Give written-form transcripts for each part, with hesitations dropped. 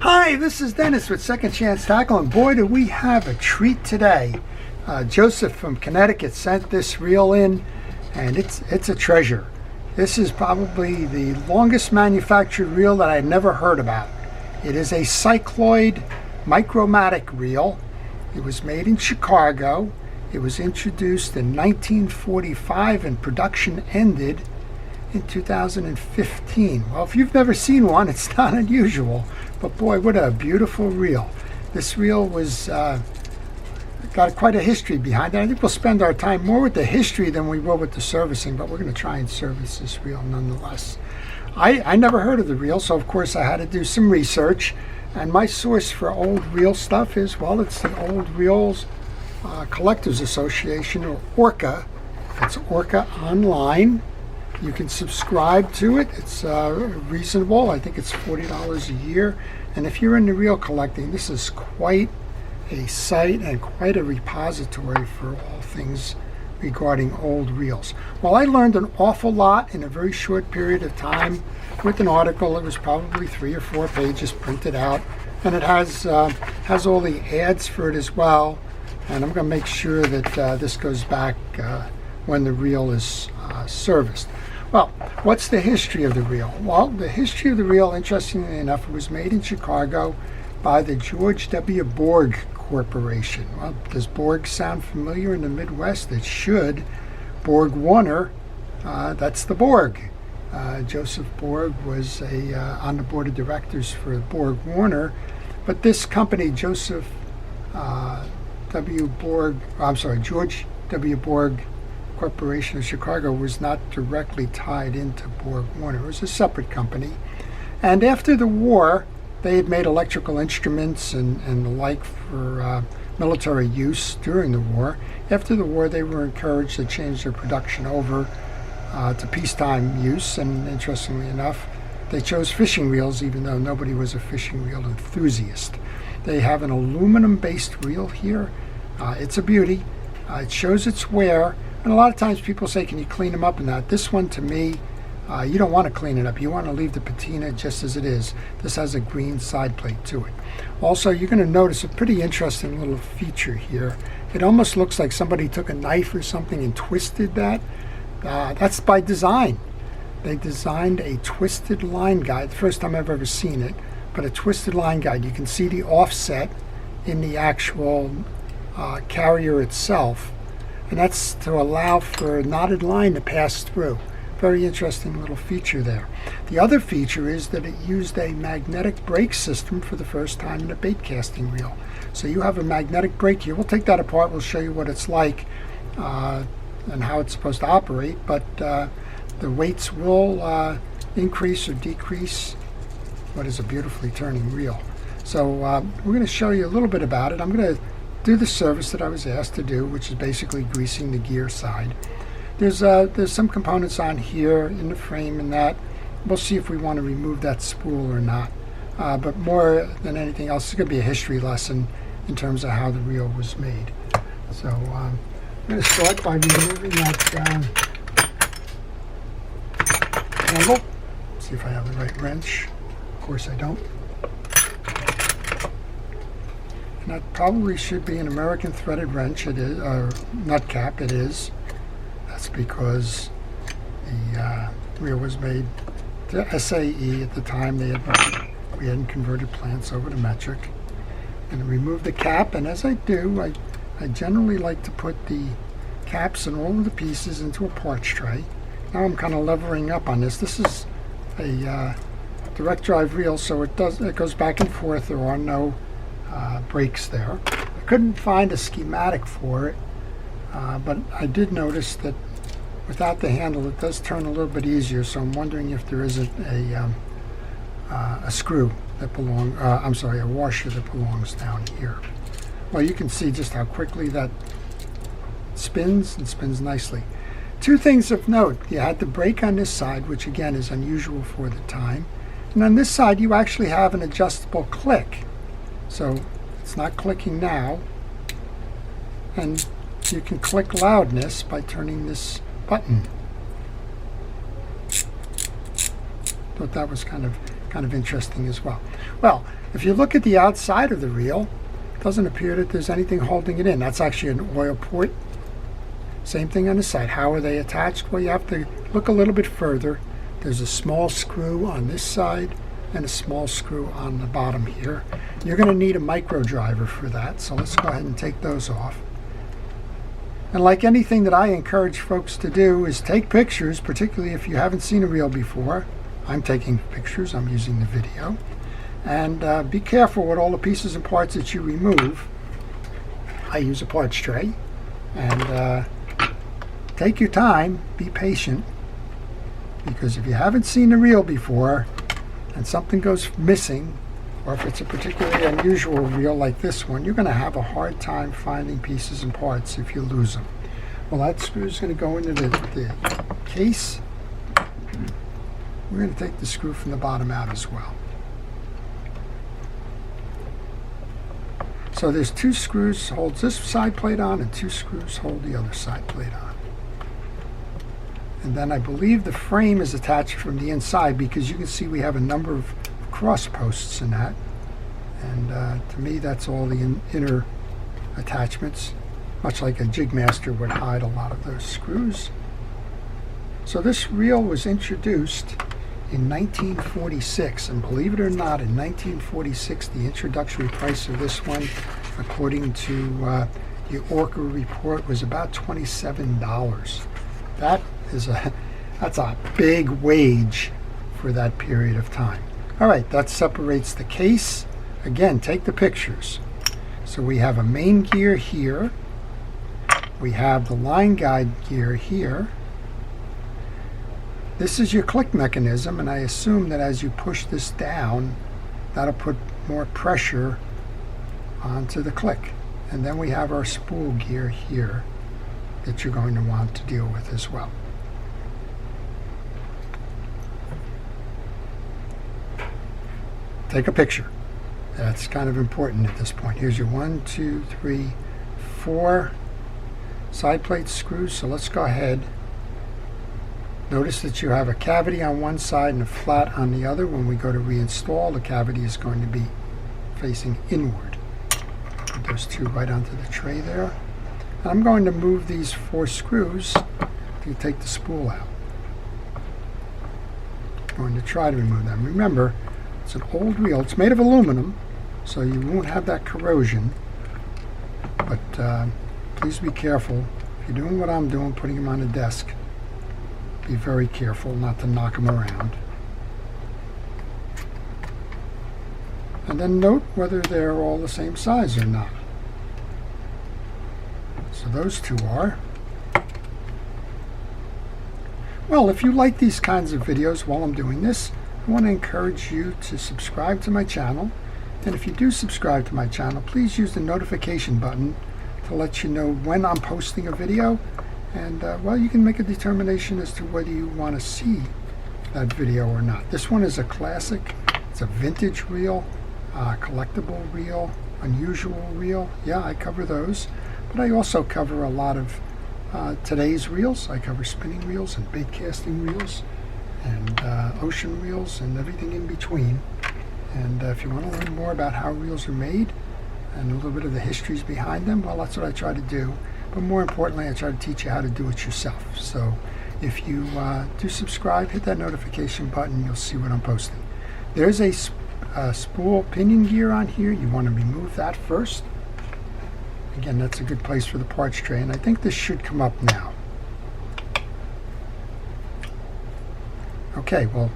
Hi, this is Dennis with Second Chance Tackle, and boy do we have a treat today. Joseph from Connecticut sent this reel in, and it's a treasure. This is probably the longest manufactured reel that I'd never heard about. It is a Cycloid Micromatic reel. It was made in Chicago. It was introduced in 1945 and production ended in 2015. Well, if you've never seen one, it's not unusual. But boy, what a beautiful reel. This reel was got quite a history behind it. I think we'll spend our time more with the history than we will with the servicing, but we're going to try and service this reel nonetheless. I never heard of the reel, so of course I had to do some research. And my source for old reel stuff is, well, it's the Old Reels Collectors Association, or ORCA. It's ORCA Online. You can subscribe to it. It's reasonable. I think it's $40 a year. And if you're into reel collecting, this is quite a site and quite a repository for all things regarding old reels. Well, I learned an awful lot in a very short period of time with an article. It was probably 3 or 4 pages printed out, and it has all the ads for it as well. And I'm going to make sure that this goes back when the reel is serviced. Well, what's the history of the reel? Well, the history of the reel, interestingly enough, it was made in Chicago by the George W. Borg Corporation. Well, does Borg sound familiar in the Midwest? It should. Borg Warner, that's the Borg. Joseph Borg was on the board of directors for Borg Warner, but this company, George W. Borg Corporation of Chicago, was not directly tied into Borg Warner. It was a separate company. And after the war, they had made electrical instruments and the like for military use during the war. After the war, they were encouraged to change their production over to peacetime use. And interestingly enough, they chose fishing reels, even though nobody was a fishing reel enthusiast. They have an aluminum-based reel here. It's a beauty. It shows its wear. And a lot of times people say, can you clean them up and that? This one, to me, you don't want to clean it up. You want to leave the patina just as it is. This has a green side plate to it. Also, you're going to notice a pretty interesting little feature here. It almost looks like somebody took a knife or something and twisted that. That's by design. They designed a twisted line guide. The first time I've ever seen it, but a twisted line guide. You can see the offset in the actual carrier itself. And that's to allow for a knotted line to pass through. Very interesting little feature there. The other feature is that it used a magnetic brake system for the first time in a bait casting reel. So you have a magnetic brake here. We'll take that apart. We'll show you what it's like and how it's supposed to operate. But the weights will increase or decrease what is a beautifully turning reel. So we're going to show you a little bit about it. I'm going to do the service that I was asked to do, which is basically greasing the gear side. There's some components on here in the frame and that. We'll see if we want to remove that spool or not. But more than anything else, it's going to be a history lesson in terms of how the reel was made. So I'm going to start by removing that handle. See if I have the right wrench. Of course I don't. And that probably should be an American threaded wrench. It is, or nut cap. It is. That's because the reel was made to SAE at the time. We hadn't converted plants over to metric. And remove the cap. And as I do, I generally like to put the caps and all of the pieces into a parts tray. Now I'm kind of levering up on this. This is a direct drive reel, so it goes back and forth. There are no brakes there. I couldn't find a schematic for it, but I did notice that without the handle it does turn a little bit easier, so I'm wondering if there isn't a screw that a washer that belongs down here. Well, you can see just how quickly that spins, and spins nicely. Two things of note: you had the brake on this side, which again is unusual for the time, and on this side you actually have an adjustable click. So it's not clicking now, and you can click loudness by turning this button. Thought that was kind of interesting as well. Well, If you look at the outside of the reel, it doesn't appear that there's anything holding it in. That's actually an oil port. Same thing on the side. How are they attached? Well, you have to look a little bit further. There's a small screw on this side and a small screw on the bottom here. You're going to need a micro driver for that, so let's go ahead and take those off. And like anything that I encourage folks to do is take pictures, particularly if you haven't seen a reel before. I'm taking pictures, I'm using the video. And be careful with all the pieces and parts that you remove. I use a parts tray. And take your time, be patient, because if you haven't seen the reel before and something goes missing, or if it's a particularly unusual reel like this one, you're going to have a hard time finding pieces and parts if you lose them. Well, that screw is going to go into the case. We're going to take the screw from the bottom out as well. So there's 2 screws holds this side plate on and 2 screws hold the other side plate on. And then I believe the frame is attached from the inside, because you can see we have a number of cross posts in that. And to me, that's all the inner attachments, much like a jig master would hide a lot of those screws. So this reel was introduced in 1946, and believe it or not, in 1946 the introductory price of this one, according to the Orca report, was about $27. That's a big wage for that period of time. All right, that separates the case. Again, take the pictures. So we have a main gear here. We have the line guide gear here. This is your click mechanism, and I assume that as you push this down, that'll put more pressure onto the click. And then we have our spool gear here that you're going to want to deal with as well. Take a picture. That's kind of important at this point. Here's your 1, 2, 3, 4 side plate screws. So let's go ahead. Notice that you have a cavity on one side and a flat on the other. When we go to reinstall, the cavity is going to be facing inward. Put those 2 right onto the tray there. And I'm going to move these 4 screws to take the spool out. I'm going to try to remove them. Remember, it's an old reel. It's made of aluminum, so you won't have that corrosion. But please be careful. If you're doing what I'm doing, putting them on a desk, be very careful not to knock them around. And then note whether they're all the same size or not. So those 2 are. Well, if you like these kinds of videos while I'm doing this, I want to encourage you to subscribe to my channel. And if you do subscribe to my channel, please use the notification button to let you know when I'm posting a video. And well, you can make a determination as to whether you want to see that video or not. This one is a classic. It's a vintage reel, collectible reel, unusual reel. Yeah, I cover those. But I also cover a lot of today's reels. I cover spinning reels and bait casting reels and ocean reels and everything in between. And if you want to learn more about how reels are made and a little bit of the histories behind them, well, that's what I try to do. But more importantly, I try to teach you how to do it yourself. So if you do subscribe, hit that notification button, you'll see what I'm posting. There's a spool pinion gear on here. You want to remove that first. Again, that's a good place for the parts tray, and I think this should come up now. Okay, well,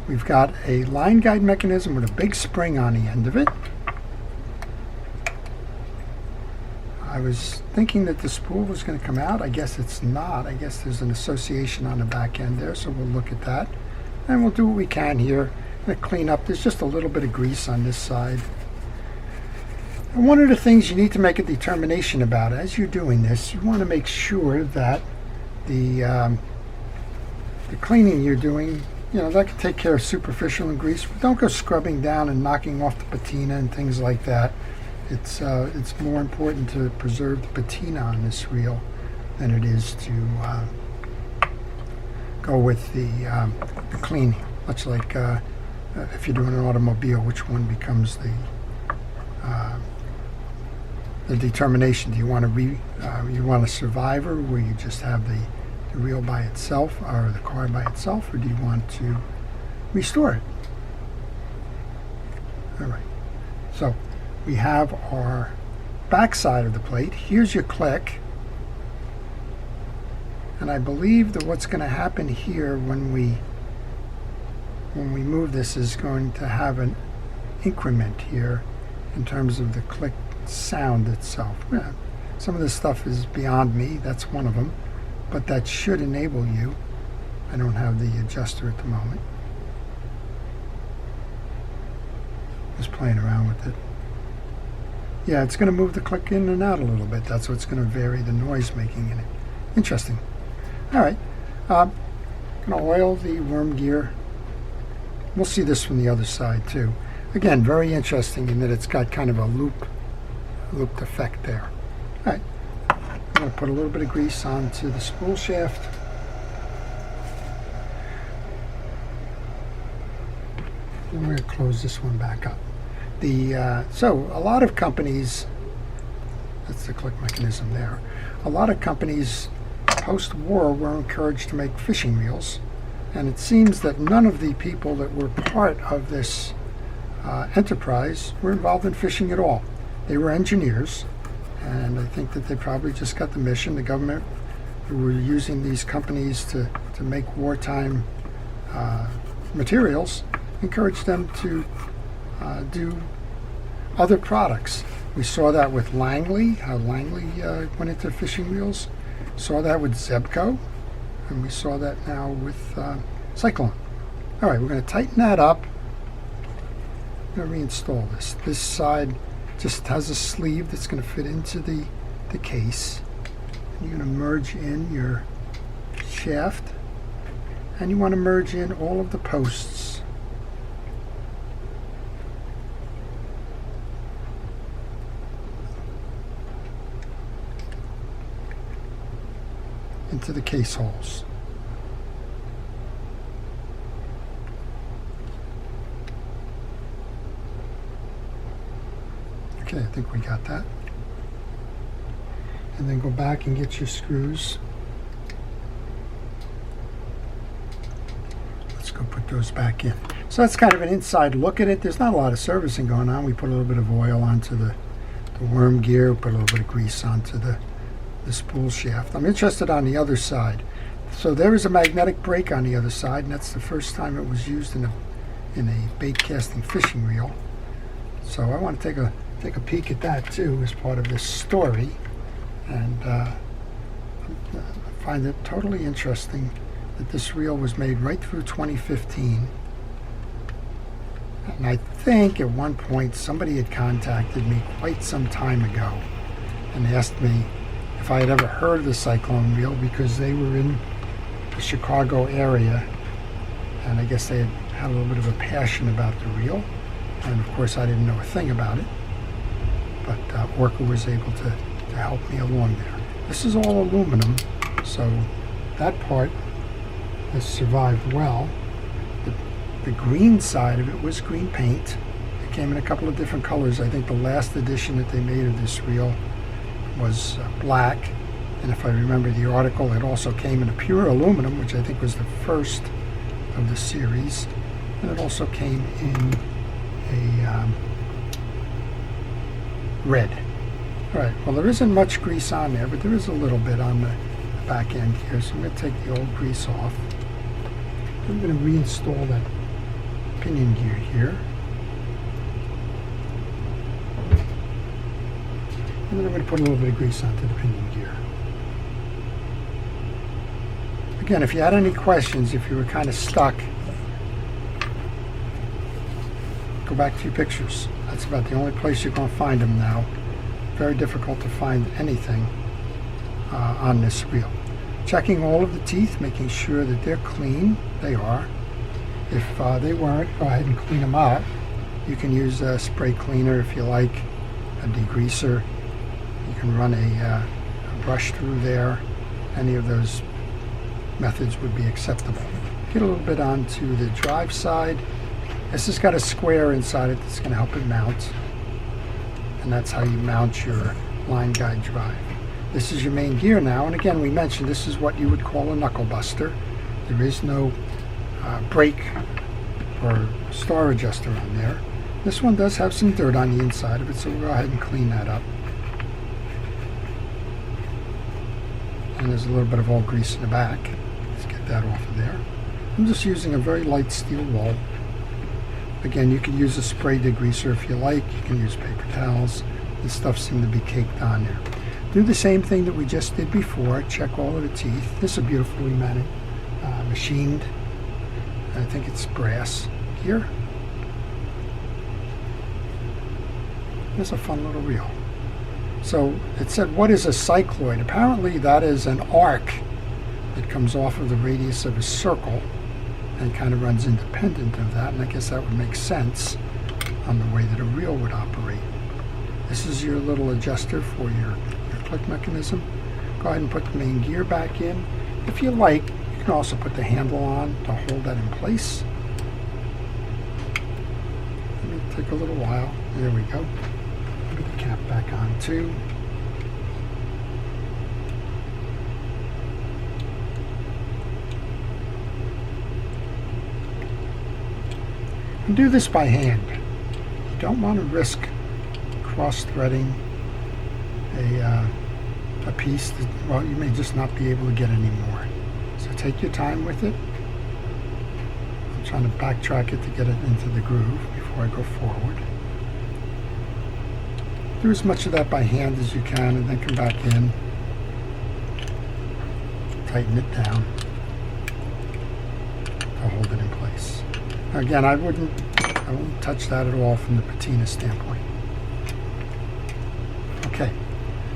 we've got a line guide mechanism with a big spring on the end of it. I was thinking that the spool was going to come out. I guess it's not. I guess there's an association on the back end there, so we'll look at that. And we'll do what we can here. I'm going to clean up. There's just a little bit of grease on this side. And one of the things you need to make a determination about as you're doing this, you want to make sure that the cleaning you're doing, you know, that can take care of superficial and grease. But don't go scrubbing down and knocking off the patina and things like that. It's more important to preserve the patina on this reel than it is to go with the cleaning. Much like if you're doing an automobile, which one becomes the determination. Do you want you want a survivor where you just have the reel by itself or the car by itself, or do you want to restore it? All right, so we have our back side of the plate. Here's your click, and I believe that what's going to happen here when we move this is going to have an increment here in terms of the click sound itself. Yeah, some of this stuff is beyond me. That's one of them, but that should enable you. I don't have the adjuster at the moment. Just playing around with it. Yeah, it's going to move the click in and out a little bit. That's what's going to vary the noise making in it. Interesting. All right, I'm going to oil the worm gear. We'll see this from the other side too. Again, very interesting in that it's got kind of a looped effect there. All right, I'm going to put a little bit of grease onto the spool shaft. And we're going to close this one back up. So a lot of companies, that's the click mechanism there, a lot of companies post-war were encouraged to make fishing reels, and it seems that none of the people that were part of this enterprise were involved in fishing at all. They were engineers, and I think that they probably just got the mission. The government, who were using these companies to make wartime materials, encouraged them to do other products. We saw that with Langley, how Langley went into fishing reels. Saw that with Zebco, and we saw that now with Cycloid. All right, we're going to tighten that up. I'm going to reinstall this. This side just has a sleeve that's going to fit into the case. And you're going to merge in your shaft, and you want to merge in all of the posts. Into the case holes. Okay, I think we got that. And then go back and get your screws. Let's go put those back in. So that's kind of an inside look at it. There's not a lot of servicing going on. We put a little bit of oil onto the worm gear, put a little bit of grease onto the spool shaft. I'm interested on the other side. So there is a magnetic brake on the other side, and that's the first time it was used in a bait casting fishing reel. So I want to take a peek at that too as part of this story, and I find it totally interesting that this reel was made right through 2015. And I think at one point somebody had contacted me quite some time ago and asked me if I had ever heard of the Cyclone reel, because they were in the Chicago area, and I guess they had a little bit of a passion about the reel, and of course I didn't know a thing about it, but Orca was able to help me along there. This is all aluminum, so that part has survived well. The green side of it was green paint. It came in a couple of different colors. I think the last edition that they made of this reel was black, and if I remember the article, it also came in a pure aluminum, which I think was the first of the series, and it also came in a red. All right, well, there isn't much grease on there, but there is a little bit on the back end here, so I'm going to take the old grease off. I'm going to reinstall that pinion gear here. And then I'm going to put a little bit of grease onto the pinion gear. Again, if you had any questions, if you were kind of stuck, go back to your pictures. That's about the only place you're going to find them now. Very difficult to find anything on this reel. Checking all of the teeth, making sure that they're clean. They are. If they weren't, go ahead and clean them out. You can use a spray cleaner if you like, a degreaser. You can run a brush through there. Any of those methods would be acceptable. Get a little bit onto the drive side, This has got a square inside it that's going to help it mount. And that's how you mount your line guide drive. This is your main gear now, and again we mentioned this is what you would call a knuckle buster. There is no brake or star adjuster on there. This one does have some dirt on the inside of it, so we'll go ahead and clean that up. And there's a little bit of old grease in the back. Let's get that off of there. I'm just using a very light steel wool. Again, you can use a spray degreaser if you like. You can use paper towels. This stuff seemed to be caked on there. Do the same thing that we just did before. Check all of the teeth. This is a beautifully machined, I think it's brass here. It's a fun little reel. So it said, what is a cycloid? Apparently that is an arc that comes off of the radius of a circle and kind of runs independent of that, and I guess that would make sense on the way that a reel would operate. This is your little adjuster for your click mechanism. Go ahead and put the main gear back in. If you like, you can also put the handle on to hold that in place. It'll take a little while. There we go. Put the cap back on too. And do this by hand. You don't want to risk cross-threading a piece that, well, you may just not be able to get anymore. So take your time with it. I'm trying to backtrack it to get it into the groove before I go forward. Do as much of that by hand as you can, and then come back in. Tighten it down to hold it in place. Again, I won't touch that at all from the patina standpoint. Okay,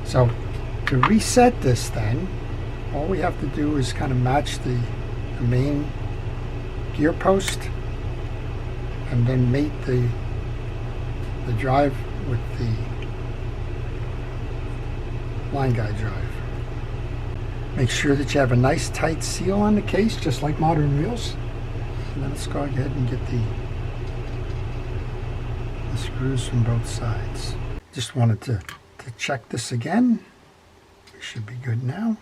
so to reset this then, all we have to do is kind of match the main gear post and then mate the drive with the line guide drive. Make sure that you have a nice tight seal on the case, just like modern reels. And then let's go ahead and get the screws from both sides. Just wanted to check this again. We should be good now.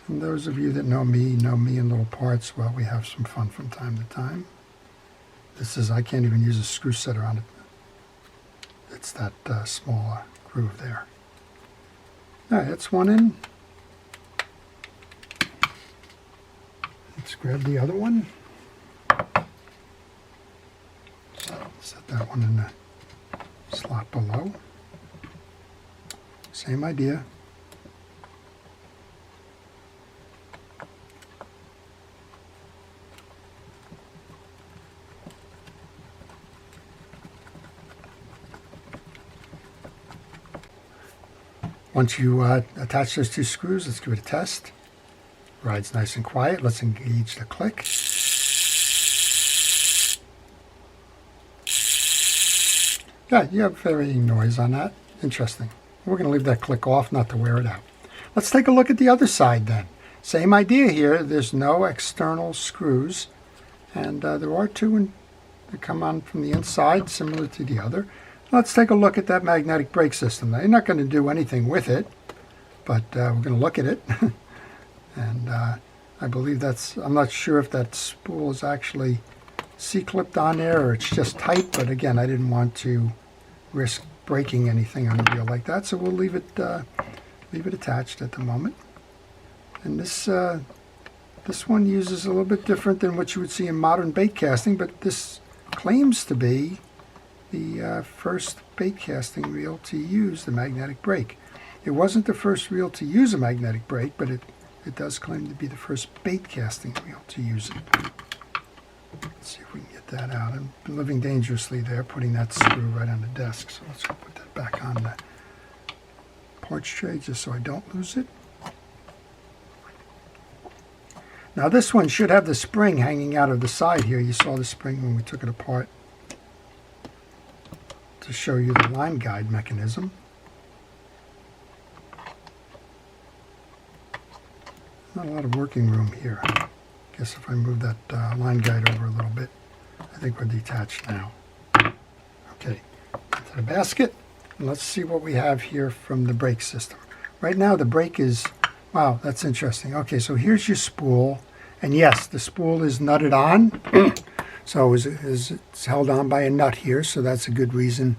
And those of you that know me in little parts. Well, we have some fun from time to time. This is, I can't even use a screw setter on it. It's that small groove there. All right, that's one in. Let's grab the other one. Set that one in the slot below. Same idea. Once you attach those two screws, let's give it a test. Ride's nice and quiet. Let's engage the click. Yeah, you have varying noise on that. Interesting. We're going to leave that click off, not to wear it out. Let's take a look at the other side then. Same idea here. There's no external screws, and there are two that come on from the inside, similar to the other. Let's take a look at that magnetic brake system. Now, you're not going to do anything with it, but we're going to look at it. And I believe that's, I'm not sure if that spool is actually C-clipped on there or it's just tight, but again, I didn't want to risk breaking anything on a reel like that, so we'll leave it attached at the moment. And this one uses a little bit different than what you would see in modern bait casting, but this claims to be the first bait casting reel to use the magnetic brake. It wasn't the first reel to use a magnetic brake, but it does claim to be the first bait casting reel to use it. Let's see if we can get that out. I'm living dangerously there, putting that screw right on the desk. So let's go put that back on the parts tray just so I don't lose it. Now this one should have the spring hanging out of the side here. You saw the spring when we took it apart to show you the line guide mechanism. Not a lot of working room here. Guess if I move that line guide over a little bit, I think we're detached now. Okay, into the basket. And let's see what we have here from the brake system. Right now the brake is, wow, that's interesting. Okay, so here's your spool. And yes, the spool is nutted on. So it's held on by a nut here, so that's a good reason,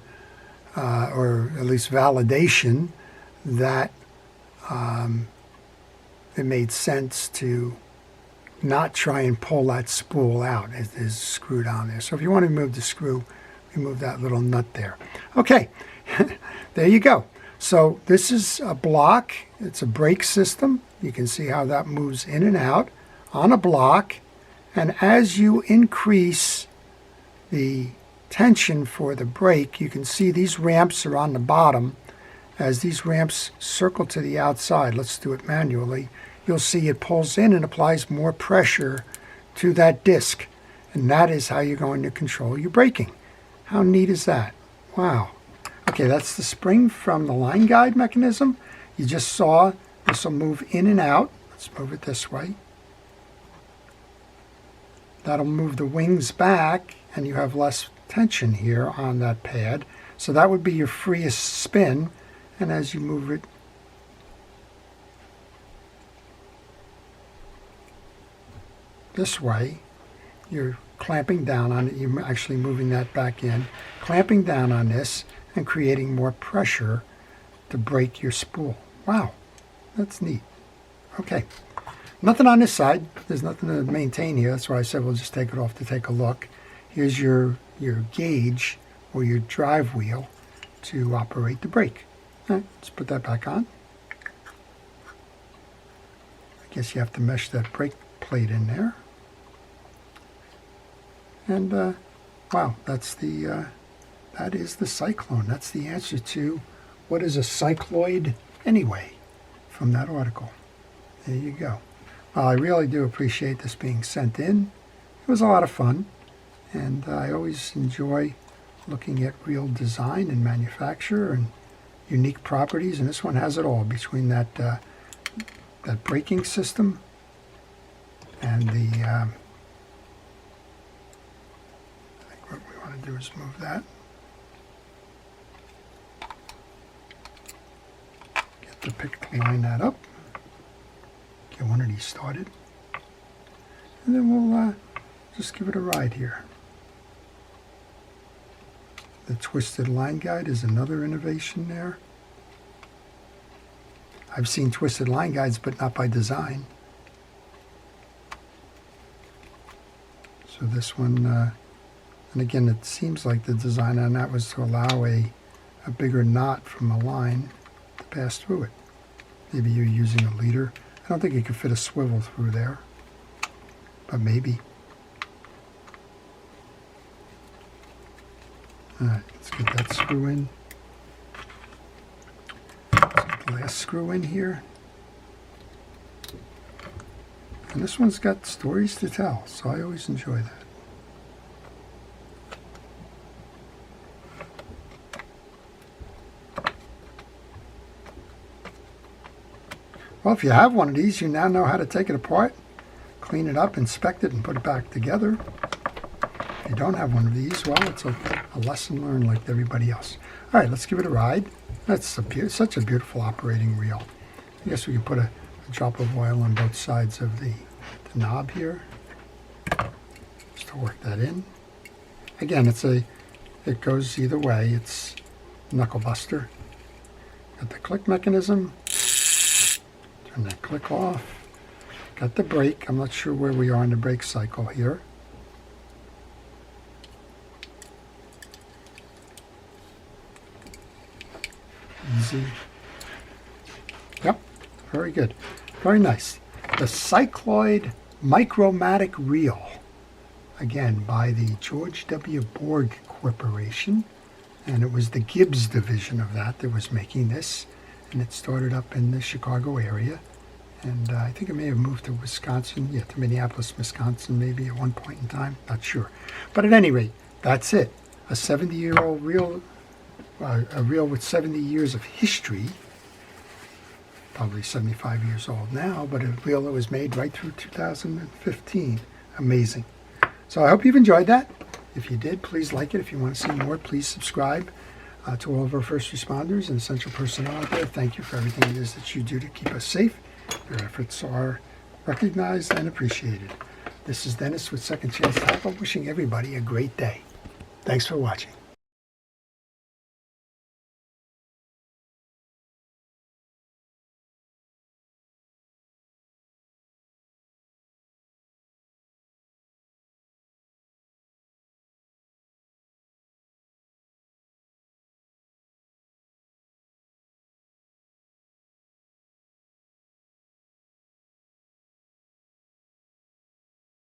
or at least validation, that it made sense to not try and pull that spool out. It is screwed on there. So if you want to remove the screw, remove that little nut there. Okay, there you go. So this is a block. It's a brake system. You can see how that moves in and out on a block. And as you increase the tension for the brake, you can see these ramps are on the bottom. As these ramps circle to the outside, let's do it manually, you'll see it pulls in and applies more pressure to that disc. And that is how you're going to control your braking. How neat is that? Wow. Okay, that's the spring from the line guide mechanism. You just saw this will move in and out. Let's move it this way. That'll move the wings back, and you have less tension here on that pad. So that would be your freest spin. And as you move it this way, you're clamping down on it. You're actually moving that back in, clamping down on this, and creating more pressure to brake your spool. Wow, that's neat. Okay, nothing on this side. There's nothing to maintain here. That's why I said we'll just take it off to take a look. Here's your gauge or your drive wheel to operate the brake. All right, let's put that back on. I guess you have to mesh that brake plate in there. And wow, that is the Cyclone. That's the answer to what is a cycloid anyway from that article. There you go. Well, I really do appreciate this being sent in. It was a lot of fun, and I always enjoy looking at real design and manufacture and unique properties, and this one has it all between that that braking system and the I think what we want to do is move that. Get the pick to line that up. Get one of these started. And then we'll just give it a ride here. The twisted line guide is another innovation there. I've seen twisted line guides, but not by design. So this one, and again, it seems like the design on that was to allow a bigger knot from a line to pass through it. Maybe you're using a leader. I don't think you could fit a swivel through there, but maybe. All right, let's get that screw in. Let's get the last screw in here. And this one's got stories to tell, so I always enjoy that. Well, if you have one of these, you now know how to take it apart, clean it up, inspect it, and put it back together. If you don't have one of these, well, it's a lesson learned like everybody else. All right, let's give it a ride. That's such a beautiful operating reel. I guess we can put a drop of oil on both sides of the knob here, just to work that in. Again, it goes either way. It's knuckle buster. Got the click mechanism. Turn that click off. Got the brake. I'm not sure where we are in the brake cycle here. Easy. Yep, very good. Very nice. The Cycloid Micromatic reel. Again, by the George W. Borg Corporation. And it was the Gibbs division of that was making this. And it started up in the Chicago area. And I think it may have moved to Wisconsin. Yeah, to Minneapolis, Wisconsin, maybe at one point in time. Not sure. But at any rate, that's it. A 70-year-old reel. A reel with 70 years of history probably 75 years old now, but a wheel that was made right through 2015. Amazing. So I hope you've enjoyed that. If you did, please like it. If you want to see more, please subscribe. To all of our first responders and essential personnel out there, thank you for everything it is that you do to keep us safe. Your efforts are recognized and appreciated. This is Dennis with Second Chance Tackle, wishing everybody a great day. Thanks for watching.